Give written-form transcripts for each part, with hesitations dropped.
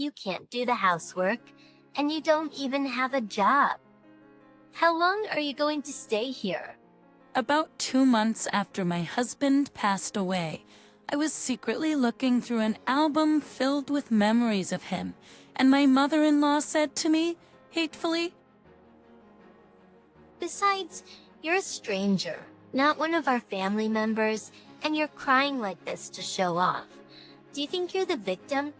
You can't do the housework, and you don't even have a job. How long are you going to stay here? About 2 months after my husband passed away, I was secretly looking through an album filled with memories of him, and my mother-in-law said to me, hatefully, Besides, you're a stranger, not one of our family members, and you're crying like this to show off. Do you think you're the victim?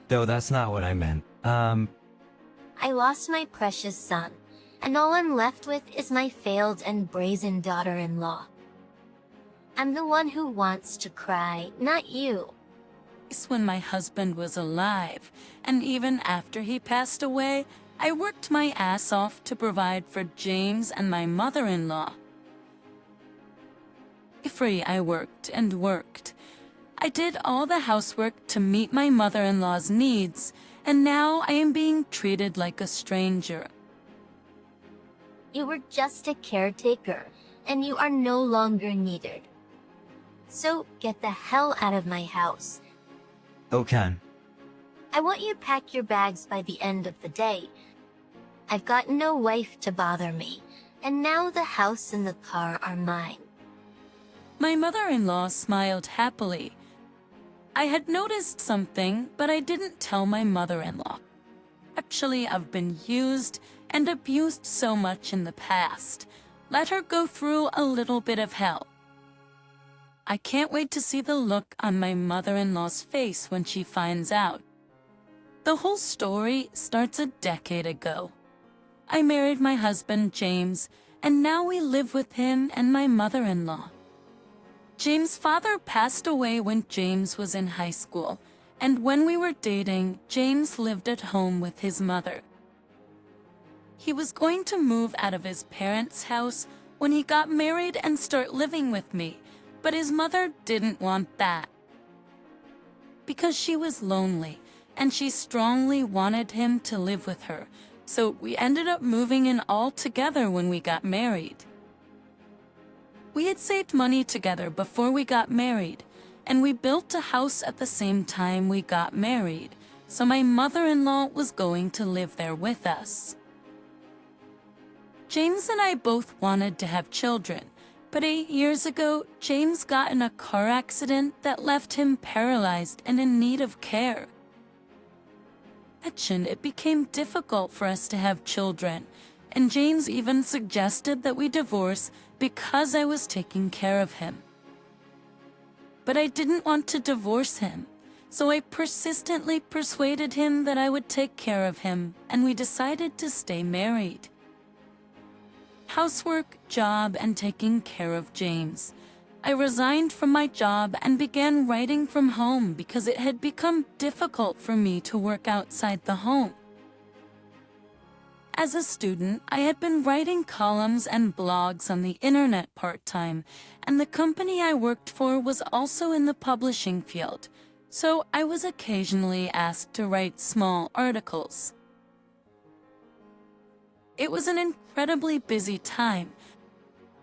Though that's not what I meant. I lost my precious son, and all I'm left with is my failed and brazen daughter-in-law. I'm the one who wants to cry, not you. when my husband was alive, and even after he passed away, I worked my ass off to provide for James and my mother-in-law. Free, I worked and worked. I did all the housework to meet my mother-in-law's needs, and now I am being treated like a stranger. You were just a caretaker, and you are no longer needed. So get the hell out of my house. Okay. I want you to pack your bags by the end of the day. I've got no wife to bother me, and now the house and the car are mine. My mother-in-law smiled happily. I had noticed something, but I didn't tell my mother-in-law. Actually, I've been used and abused so much in the past. Let her go through a little bit of hell. I can't wait to see the look on my mother-in-law's face when she finds out. The whole story starts a decade ago. I married my husband, James, and now we live with him and my mother-in-law. James' father passed away when James was in high school, and when we were dating, James lived at home with his mother. He was going to move out of his parents' house when he got married and start living with me, but his mother didn't want that. Because she was lonely, and she strongly wanted him to live with her, so we ended up moving in all together when we got married. We had saved money together before we got married, and we built a house at the same time we got married, so my mother-in-law was going to live there with us. James and I both wanted to have children, but 8 years ago, James got in a car accident that left him paralyzed and in need of care. It became difficult for us to have children, and James even suggested that we divorce because I was taking care of him. But I didn't want to divorce him, so I persistently persuaded him that I would take care of him, and we decided to stay married. Housework, job, and taking care of James. I resigned from my job and began writing from home because it had become difficult for me to work outside the home. As a student, I had been writing columns and blogs on the internet part-time, and the company I worked for was also in the publishing field, so I was occasionally asked to write small articles. It was an incredibly busy time,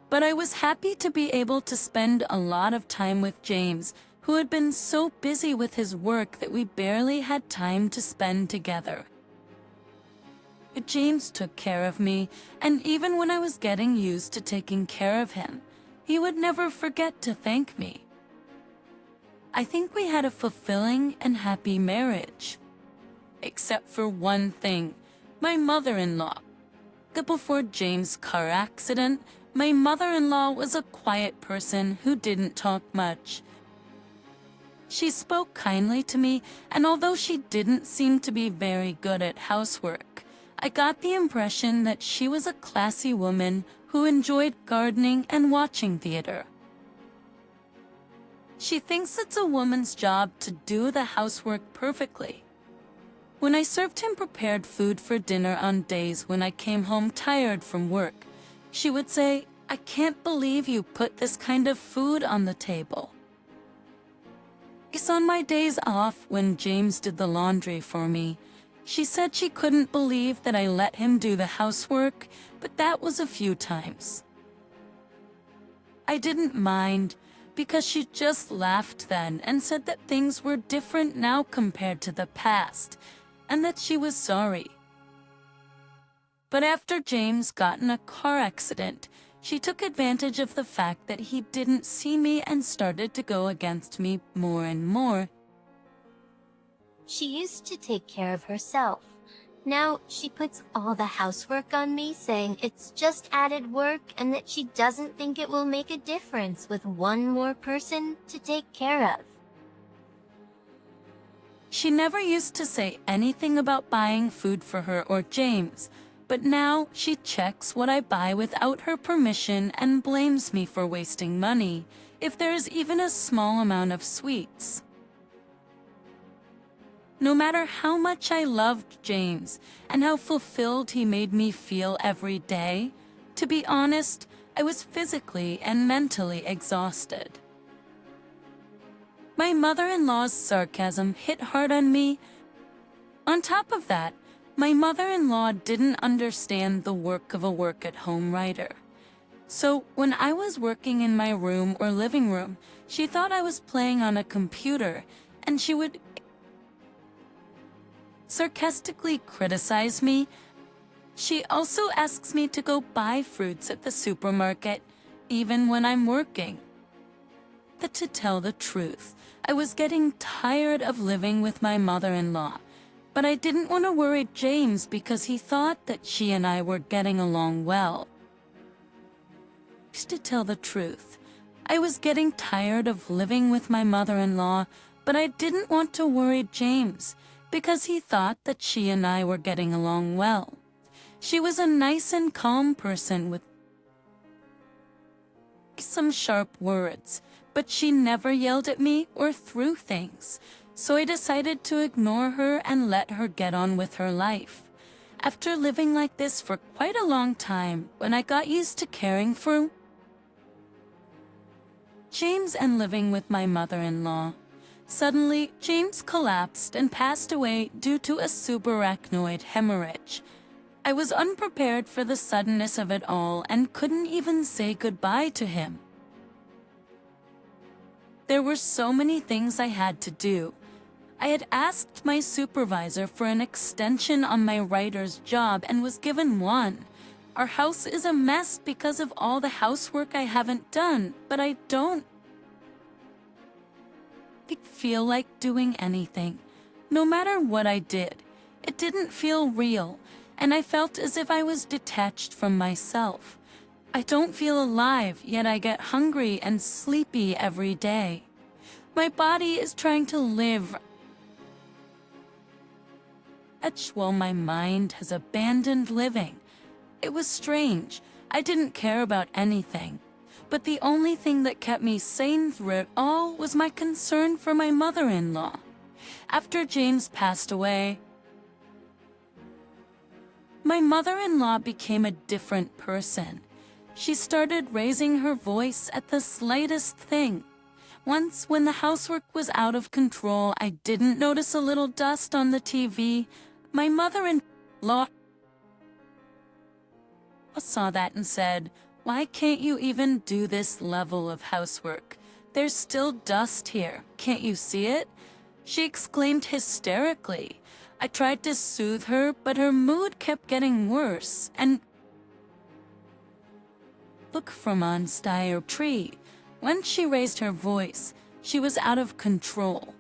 but I was happy to be able to spend a lot of time with James, who had been so busy with his work that we barely had time to spend together. James took care of me, and even when I was getting used to taking care of him, he would never forget to thank me. I think we had a fulfilling and happy marriage. Except for one thing, my mother-in-law. Before James' car accident, my mother-in-law was a quiet person who didn't talk much. She spoke kindly to me, and although she didn't seem to be very good at housework, I got the impression that she was a classy woman who enjoyed gardening and watching theater. She thinks it's a woman's job to do the housework perfectly. When I served him prepared food for dinner on days when I came home tired from work, she would say, "I can't believe you put this kind of food on the table." It's on my days off when James did the laundry for me. She said she couldn't believe that I let him do the housework, but that was a few times. I didn't mind, because she just laughed then and said that things were different now compared to the past, and that she was sorry. But after James got in a car accident, she took advantage of the fact that he didn't see me and started to go against me more and more. She used to take care of herself. Now she puts all the housework on me, saying it's just added work and that she doesn't think it will make a difference with one more person to take care of. She never used to say anything about buying food for her or James, but now she checks what I buy without her permission and blames me for wasting money if there is even a small amount of sweets. No matter how much I loved James and how fulfilled he made me feel every day, to be honest, I was physically and mentally exhausted. My mother-in-law's sarcasm hit hard on me. On top of that, my mother-in-law didn't understand the work of a work-at-home writer. So when I was working in my room or living room, she thought I was playing on a computer, and she would sarcastically criticize me. She also asks me to go buy fruits at the supermarket, even when I'm working. But to tell the truth, I was getting tired of living with my mother-in-law, but I didn't want to worry James because he thought that she and I were getting along well. To tell the truth, I was getting tired of living with my mother-in-law, but I didn't want to worry James because he thought that she and I were getting along well. She was a nice and calm person with some sharp words, but she never yelled at me or threw things, so I decided to ignore her and let her get on with her life. After living like this for quite a long time, when I got used to caring for James and living with my mother-in-law, suddenly James collapsed and passed away due to a subarachnoid hemorrhage. I was unprepared for the suddenness of it all and couldn't even say goodbye to him. There were so many things I had to do. I had asked my supervisor for an extension on my writer's job and was given one. Our house is a mess because of all the housework I haven't done, but I don't feel like doing anything. No matter what I did, it didn't feel real, and I felt as if I was detached from myself. I don't feel alive, yet I get hungry and sleepy every day. My body is trying to live, while my mind has abandoned living. It was strange. I didn't care about anything. But the only thing that kept me sane through it all was my concern for my mother-in-law. After James passed away, my mother-in-law became a different person. She started raising her voice at the slightest thing. Once, when the housework was out of control, I didn't notice a little dust on the TV. My mother-in-law saw that and said, "Why can't you even do this level of housework? There's still dust here. Can't you see it?" She exclaimed hysterically. I tried to soothe her, but her mood kept getting worse, and look from on stire tree. When she raised her voice, she was out of control.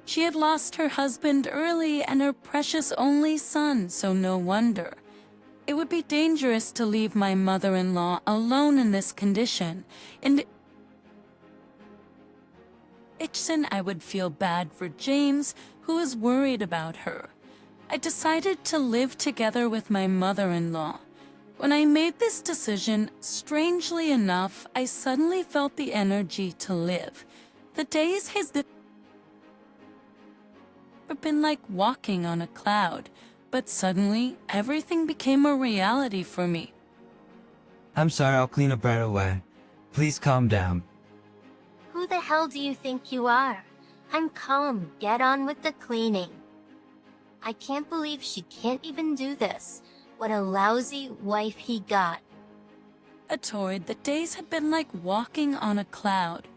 She had lost her husband early and her precious only son, so no wonder. It would be dangerous to leave my mother-in-law alone in this condition, and I would feel bad for James, who was worried about her. I decided to live together with my mother-in-law. When I made this decision, strangely enough, I suddenly felt the energy to live. The days have been like walking on a cloud. But suddenly, everything became a reality for me. I'm sorry, I'll clean up right away. Please calm down. Who the hell do you think you are? I'm calm. Get on with the cleaning. I can't believe she can't even do this. What a lousy wife he got. Atorred, the days had been like walking on a cloud.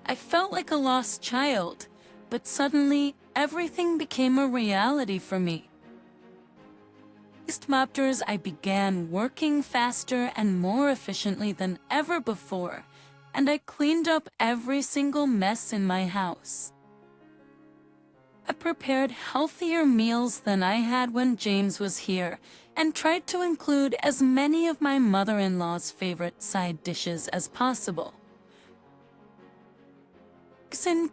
I felt like a lost child, but suddenly everything became a reality for me. After I began working faster and more efficiently than ever before, and I cleaned up every single mess in my house. I prepared healthier meals than I had when James was here, and tried to include as many of my mother-in-law's favorite side dishes as possible.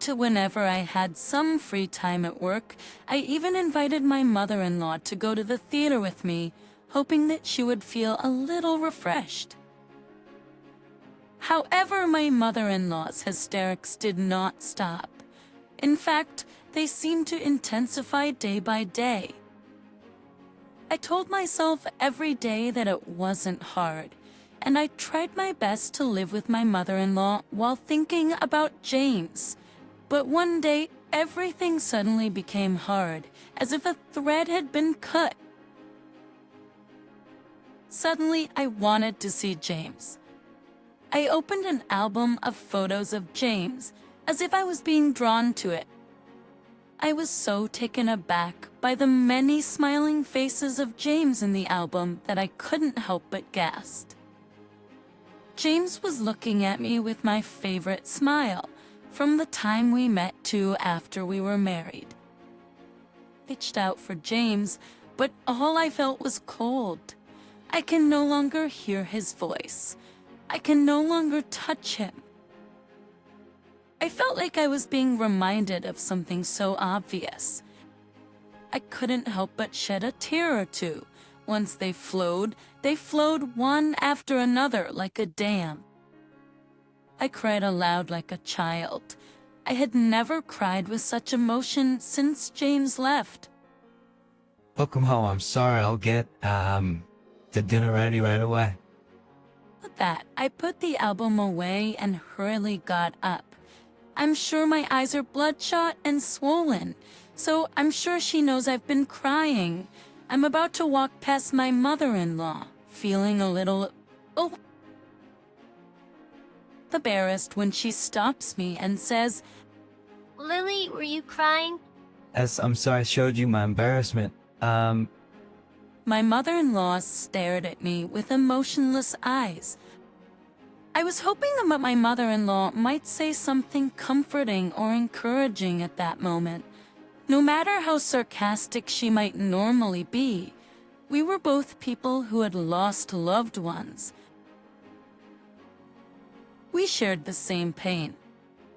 To whenever I had some free time at work, I even invited my mother-in-law to go to the theater with me, hoping that she would feel a little refreshed. However, my mother-in-law's hysterics did not stop. In fact, they seemed to intensify day by day. I told myself every day that it wasn't hard, and I tried my best to live with my mother-in-law while thinking about James. But one day, everything suddenly became hard, as if a thread had been cut. Suddenly, I wanted to see James. I opened an album of photos of James, as if I was being drawn to it. I was so taken aback by the many smiling faces of James in the album that I couldn't help but gasp. James was looking at me with my favorite smile, from the time we met to after we were married. I reached out for James, but all I felt was cold. I can no longer hear his voice. I can no longer touch him. I felt like I was being reminded of something so obvious. I couldn't help but shed a tear or two. Once they flowed one after another like a dam. I cried aloud like a child. I had never cried with such emotion since James left. Welcome home. I'm sorry. I'll get, the dinner ready right away. With that, I put the album away and hurriedly got up. I'm sure my eyes are bloodshot and swollen, so I'm sure she knows I've been crying. I'm about to walk past my mother-in-law, feeling a little embarrassed when she stops me and says, Lily, were you crying? I'm sorry I showed you my embarrassment. My mother-in-law stared at me with emotionless eyes. I was hoping that my mother-in-law might say something comforting or encouraging at that moment. No matter how sarcastic she might normally be, we were both people who had lost loved ones. We shared the same pain.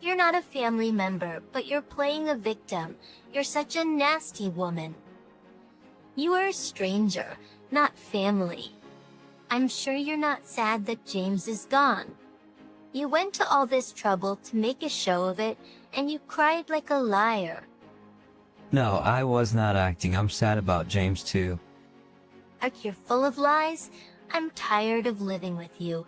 You're not a family member, but you're playing a victim. You're such a nasty woman. You are a stranger, not family. I'm sure you're not sad that James is gone. You went to all this trouble to make a show of it, and you cried like a liar. No, I was not acting. I'm sad about James too. You're full of lies. I'm tired of living with you.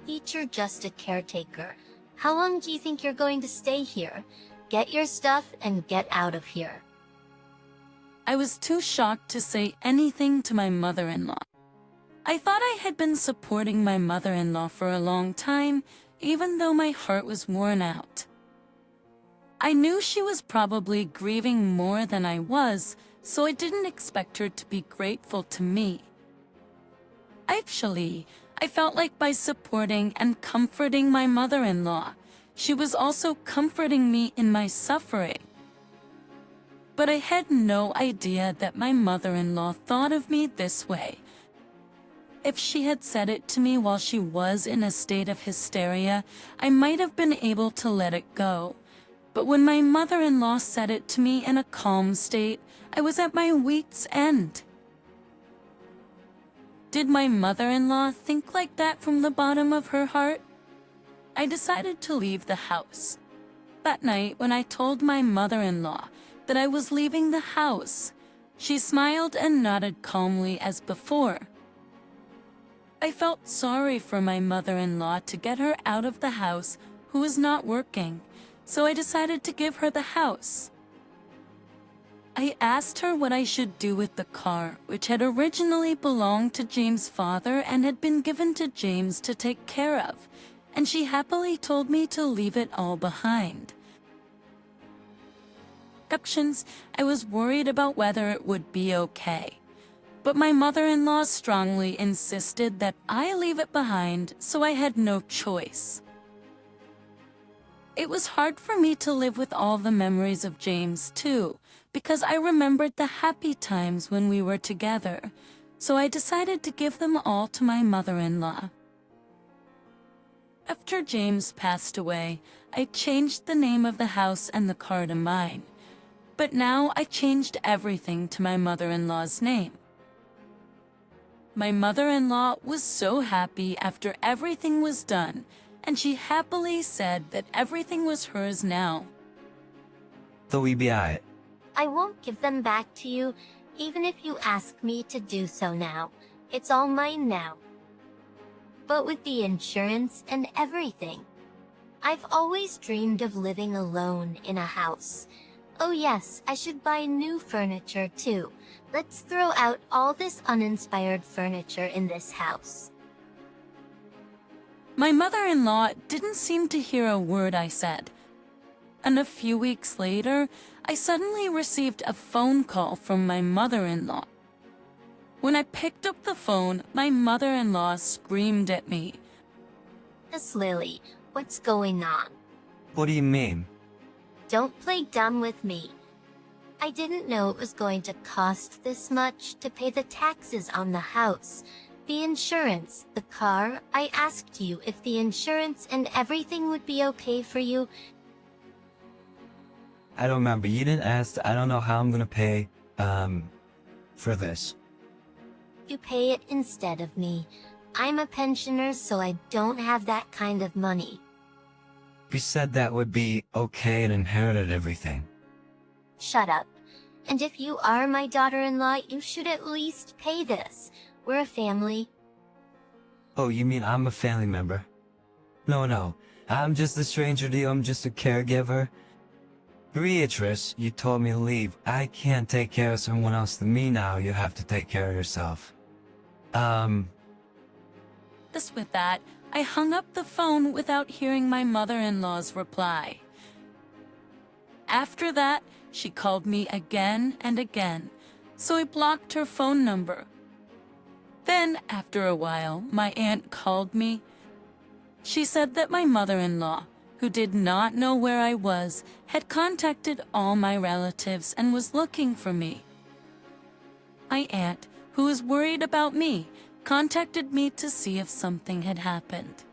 You're just a caretaker. How long do you think you're going to stay here? Get your stuff and get out of here. I was too shocked to say anything to my mother-in-law. I thought I had been supporting my mother-in-law for a long time, even though my heart was worn out. I knew she was probably grieving more than I was, so I didn't expect her to be grateful to me. Actually, I felt like by supporting and comforting my mother-in-law, she was also comforting me in my suffering. But I had no idea that my mother-in-law thought of me this way. If she had said it to me while she was in a state of hysteria, I might have been able to let it go. But when my mother-in-law said it to me in a calm state, I was at my wits' end. Did my mother-in-law think like that from the bottom of her heart? I decided to leave the house. That night, when I told my mother-in-law that I was leaving the house, she smiled and nodded calmly as before. I felt sorry for my mother-in-law to get her out of the house who was not working, so I decided to give her the house. I asked her what I should do with the car, which had originally belonged to James' father and had been given to James to take care of, and she happily told me to leave it all behind. I was worried about whether it would be okay, but my mother-in-law strongly insisted that I leave it behind, so I had no choice. It was hard for me to live with all the memories of James too, because I remembered the happy times when we were together, so I decided to give them all to my mother-in-law. After James passed away, I changed the name of the house and the car to mine. But now I changed everything to my mother-in-law's name. My mother-in-law was so happy after everything was done, and she happily said that everything was hers now. So we be alright. I won't give them back to you, even if you ask me to do so now. It's all mine now. But with the insurance and everything. I've always dreamed of living alone in a house. Oh yes, I should buy new furniture too. Let's throw out all this uninspired furniture in this house. My mother-in-law didn't seem to hear a word I said. And a few weeks later, I suddenly received a phone call from my mother-in-law. When I picked up the phone, my mother-in-law screamed at me. Miss Lily, what's going on? What do you mean? Don't play dumb with me. I didn't know it was going to cost this much to pay the taxes on the house, the insurance, the car. I asked you if the insurance and everything would be okay for you. I don't remember. You didn't ask. I don't know how I'm gonna pay, for this. You pay it instead of me. I'm a pensioner, so I don't have that kind of money. You said that would be okay and inherited everything. Shut up. And if you are my daughter-in-law, you should at least pay this. We're a family. Oh, you mean I'm a family member? No. I'm just a stranger to you. I'm just a caregiver. Beatrice, you told me to leave. I can't take care of someone else than me now. You have to take care of yourself. With that, I hung up the phone without hearing my mother-in-law's reply. After that, she called me again and again, so I blocked her phone number. Then, after a while, my aunt called me. She said that my mother-in-law, who did not know where I was, had contacted all my relatives and was looking for me. My aunt, who was worried about me, contacted me to see if something had happened.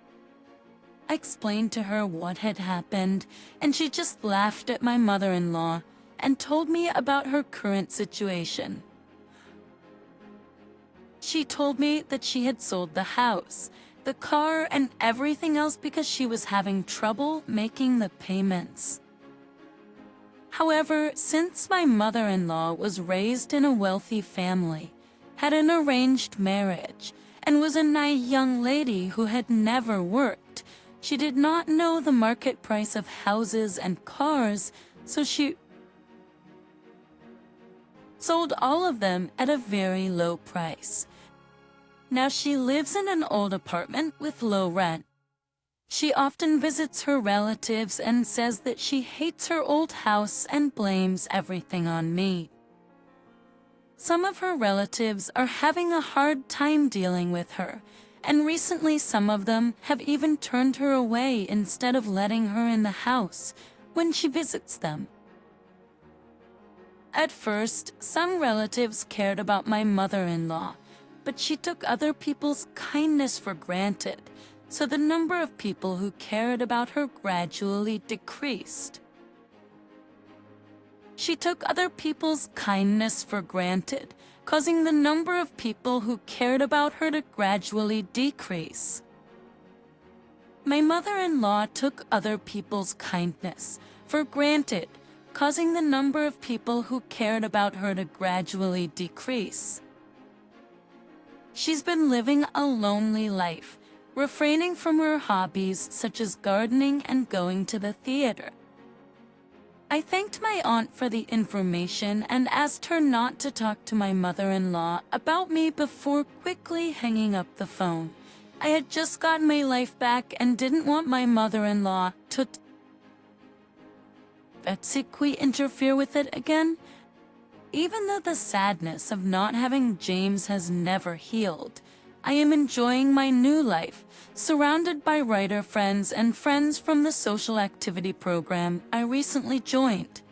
I explained to her what had happened, and she just laughed at my mother-in-law and told me about her current situation. She told me that she had sold the house, the car, and everything else because she was having trouble making the payments. However, since my mother-in-law was raised in a wealthy family, had an arranged marriage, and was a nice young lady who had never worked, she did not know the market price of houses and cars, so she sold all of them at a very low price. Now she lives in an old apartment with low rent. She often visits her relatives and says that she hates her old house and blames everything on me. Some of her relatives are having a hard time dealing with her, and recently some of them have even turned her away instead of letting her in the house when she visits them. At first, some relatives cared about my mother-in-law, but she took other people's kindness for granted, so the number of people who cared about her gradually decreased. She took other people's kindness for granted, causing the number of people who cared about her to gradually decrease. My mother-in-law took other people's kindness for granted, causing the number of people who cared about her to gradually decrease. She's been living a lonely life, refraining from her hobbies such as gardening and going to the theater. I thanked my aunt for the information and asked her not to talk to my mother-in-law about me before quickly hanging up the phone, I had just gotten my life back and didn't want my mother-in-law to basically interfere with it again. Even though the sadness of not having James has never healed, I am enjoying my new life, surrounded by writer friends and friends from the social activity program I recently joined.